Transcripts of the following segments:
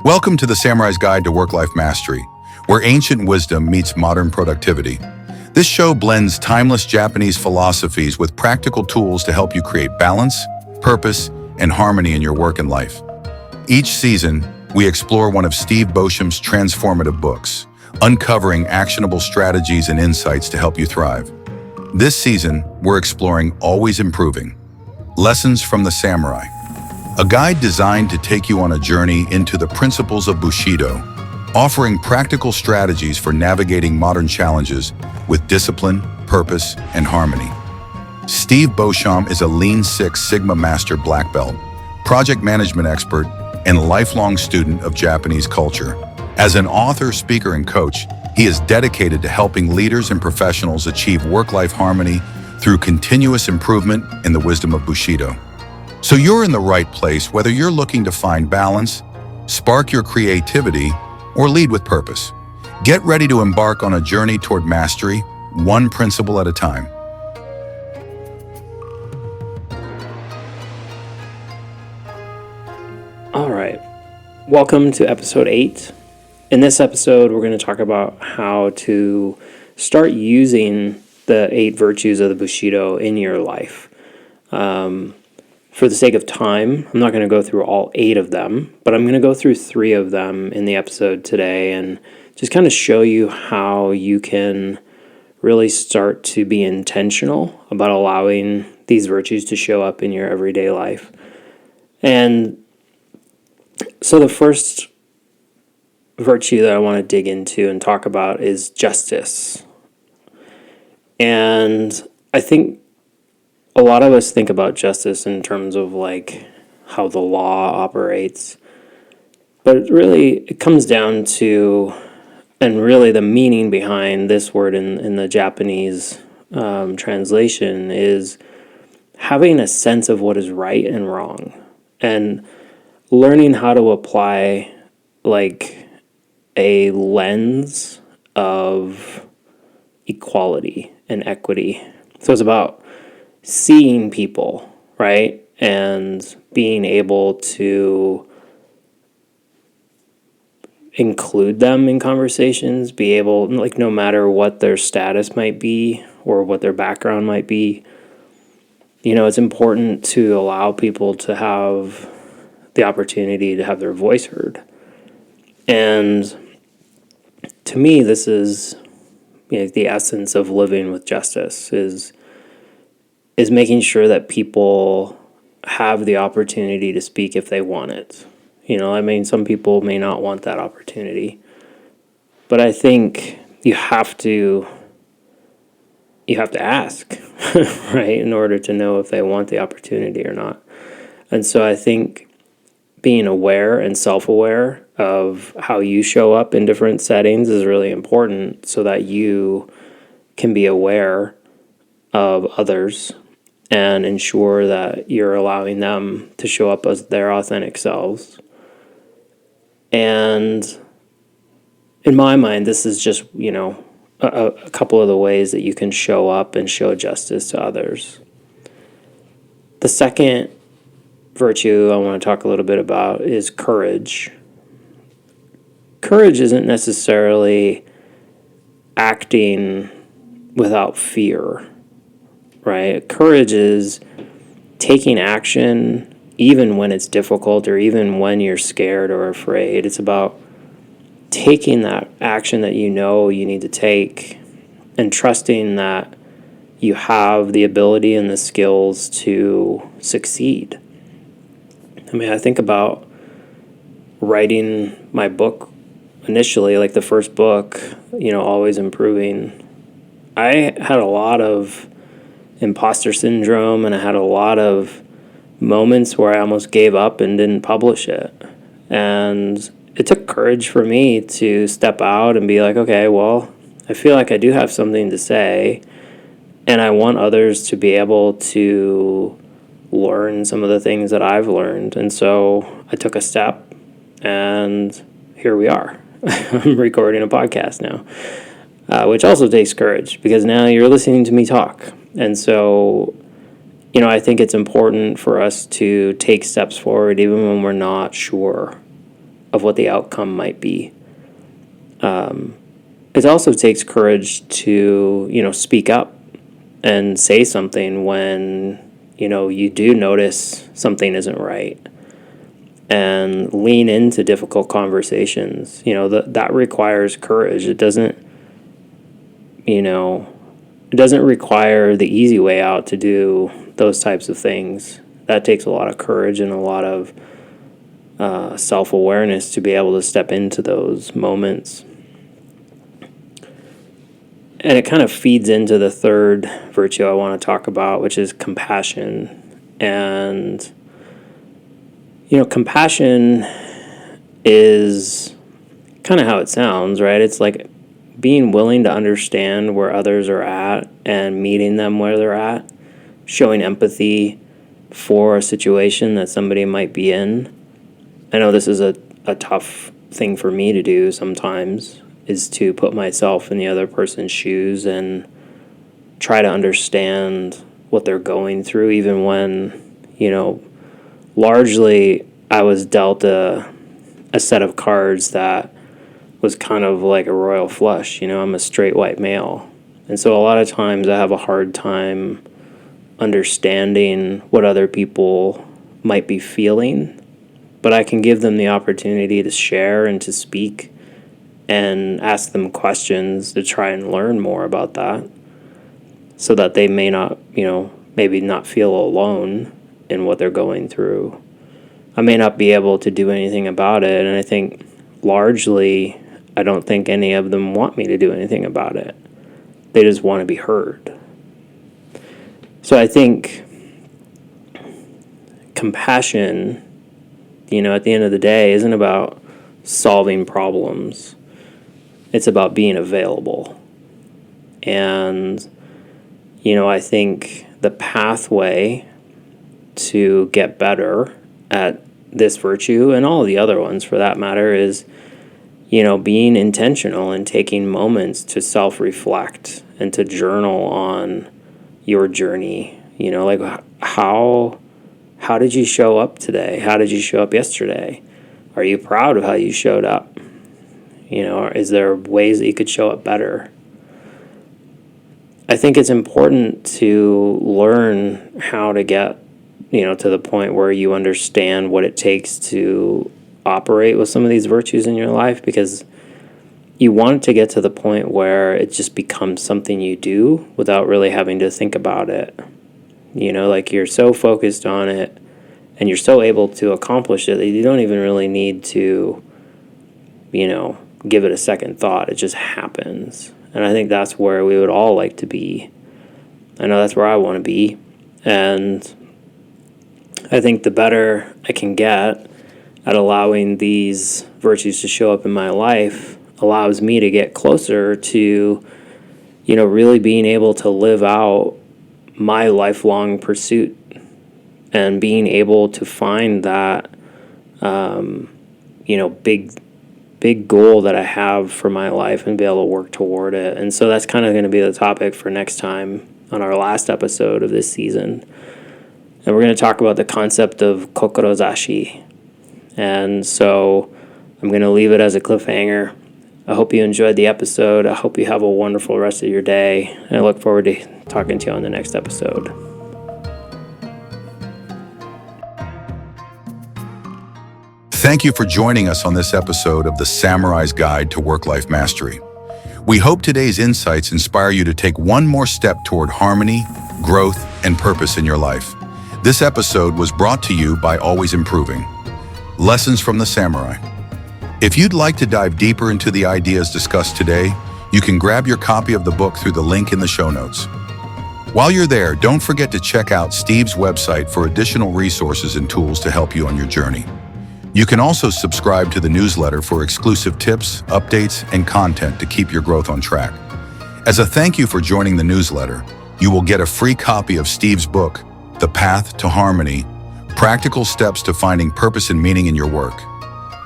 Welcome to the Samurai's Guide to Work-Life Mastery, where ancient wisdom meets modern productivity. This show blends timeless Japanese philosophies with practical tools to help you create balance, purpose, and harmony in your work and life. Each season, we explore one of Steve Beauchamp's transformative books, uncovering actionable strategies and insights to help you thrive. This season, we're exploring Always Improving, Lessons from the Samurai, a guide designed to take you on a journey into the principles of Bushidō, offering practical strategies for navigating modern challenges with discipline, purpose, and harmony. Steve Beauchamp is a Lean Six Sigma Master Black Belt, project management expert, and lifelong student of Japanese culture. As an author, speaker, and coach, he is dedicated to helping leaders and professionals achieve work-life harmony through continuous improvement in the wisdom of Bushidō. So you're in the right place, whether you're looking to find balance, spark your creativity, or lead with purpose. Get ready to embark on a journey toward mastery, one principle at a time. All right, welcome to episode 8. In this episode, we're going to talk about how to start using the 8 virtues of the Bushido in your life. For the sake of time, I'm not going to go through all 8 of them, but I'm going to go through 3 of them in the episode today and just kind of show you how you can really start to be intentional about allowing these virtues to show up in your everyday life. And so the first virtue that I want to dig into and talk about is justice. And I think a lot of us think about justice in terms of like how the law operates, but really it comes down to, and really the meaning behind this word in the Japanese translation is having a sense of what is right and wrong and learning how to apply like a lens of equality and equity. So it's about seeing people, right? And being able to include them in conversations, be able, like, no matter what their status might be or what their background might be, you know, it's important to allow people to have the opportunity to have their voice heard. And to me, this is, you know, the essence of living with justice is making sure that people have the opportunity to speak if they want it. You know, I mean, some people may not want that opportunity, but I think you have to ask, right, in order to know if they want the opportunity or not. And so I think being aware and self-aware of how you show up in different settings is really important so that you can be aware of others and ensure that you're allowing them to show up as their authentic selves. And in my mind, this is just, you know, a couple of the ways that you can show up and show justice to others. The second virtue I want to talk a little bit about is courage. Courage isn't necessarily acting without fear, right? Courage is taking action even when it's difficult or even when you're scared or afraid. It's about taking that action that you know you need to take and trusting that you have the ability and the skills to succeed. I mean, I think about writing my book initially, like the first book, you know, Always Improving. I had a lot of imposter syndrome, and I had a lot of moments where I almost gave up and didn't publish it. And it took courage for me to step out and be like, okay, well, I feel like I do have something to say, and I want others to be able to learn some of the things that I've learned. And so I took a step, and here we are. I'm recording a podcast now, which also takes courage because now you're listening to me talk. And so, you know, I think it's important for us to take steps forward even when we're not sure. of what the outcome might be. It also takes courage to, speak up and say something when, you do notice something isn't right, and lean into difficult conversations. That requires courage. It doesn't require the easy way out to do those types of things. That takes a lot of courage and a lot of self-awareness to be able to step into those moments. And it kind of feeds into the third virtue I want to talk about, which is compassion. And, compassion is kind of how it sounds, right? It's like being willing to understand where others are at and meeting them where they're at, showing empathy for a situation that somebody might be in. I know this is a tough thing for me to do sometimes, is to put myself in the other person's shoes and try to understand what they're going through, even when, largely I was dealt a set of cards that was kind of like a royal flush. I'm a straight white male. And so a lot of times I have a hard time understanding what other people might be feeling, but I can give them the opportunity to share and to speak and ask them questions to try and learn more about that, so that they may not, maybe not feel alone in what they're going through. I may not be able to do anything about it, and I think largely I don't think any of them want me to do anything about it. They just want to be heard. So I think compassion, at the end of the day, isn't about solving problems. It's about being available. And, I think the pathway to get better at this virtue, and all of the other ones for that matter, is, being intentional and taking moments to self-reflect and to journal on your journey. Like how did you show up today? How did you show up yesterday? Are you proud of how you showed up? Or is there ways that you could show up better? I think it's important to learn how to get, to the point where you understand what it takes to operate with some of these virtues in your life, because you want to get to the point where it just becomes something you do without really having to think about it. Like you're so focused on it and you're so able to accomplish it that you don't even really need to, give it a second thought. It just happens. And I think that's where we would all like to be. I know that's where I want to be. And I think the better I can get at allowing these virtues to show up in my life allows me to get closer to, really being able to live out my lifelong pursuit and being able to find that, big goal that I have for my life and be able to work toward it. And so that's kind of going to be the topic for next time on our last episode of this season. And we're going to talk about the concept of kokorozashi. And so I'm going to leave it as a cliffhanger. I hope you enjoyed the episode. I hope you have a wonderful rest of your day. And I look forward to talking to you on the next episode. Thank you for joining us on this episode of the Samurai's Guide to Work-Life Mastery. We hope today's insights inspire you to take one more step toward harmony, growth, and purpose in your life. This episode was brought to you by Always Improving. Lessons from the Samurai. If you'd like to dive deeper into the ideas discussed today, you can grab your copy of the book through the link in the show notes. While you're there, don't forget to check out Steve's website for additional resources and tools to help you on your journey. You can also subscribe to the newsletter for exclusive tips, updates, and content to keep your growth on track. As a thank you for joining the newsletter, you will get a free copy of Steve's book, The Path to Harmony, Practical Steps to Finding Purpose and Meaning in Your Work.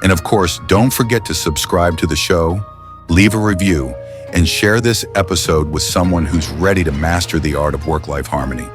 And of course, don't forget to subscribe to the show, leave a review, and share this episode with someone who's ready to master the art of work-life harmony.